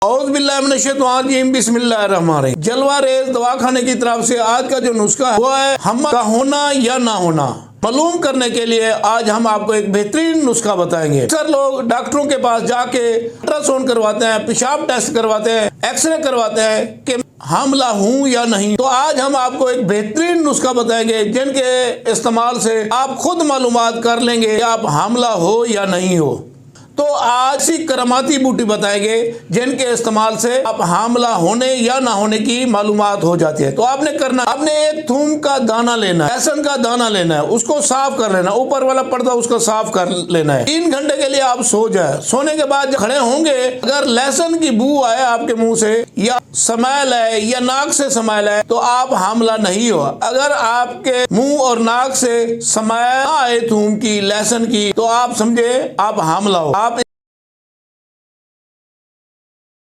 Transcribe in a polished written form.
बिस्मिल्लाहिर्रहमानिर्रहीम। जलवा रेज दवाखाने की तरफ से आज का जो नुस्खा है वो है हम का होना या ना होना मालूम करने के लिए आज हम आपको एक बेहतरीन नुस्खा बताएंगे। अक्सर लोग डॉक्टरों के पास जाके अल्ट्रासाउंड करवाते हैं, पेशाब टेस्ट करवाते हैं, एक्सरे करवाते हैं कि हामला हूँ या नहीं। तो आज हम आपको एक बेहतरीन नुस्खा बताएंगे जिनके इस्तेमाल से आप खुद मालूमात कर लेंगे कि आप हामला हो या नहीं हो। तो आज ही करामाती बूटी बताएंगे जिनके इस्तेमाल से आप हामला होने या ना होने की मालूमात हो जाती है। तो आपने करना, आपने एक थूम का दाना लेना है, लहसुन का दाना लेना है, उसको साफ कर लेना, ऊपर वाला पर्दा उसको साफ कर लेना है। 3 घंटे के लिए आप सो जाए। सोने के बाद खड़े होंगे, अगर लहसुन की बू आए आपके मुंह से या स्मेल है या नाक से स्मेल है तो आप हामला नहीं हो। अगर आपके मुंह और नाक से स्मेल आए थूम की, लहसुन की, तो आप समझे आप हामला हो।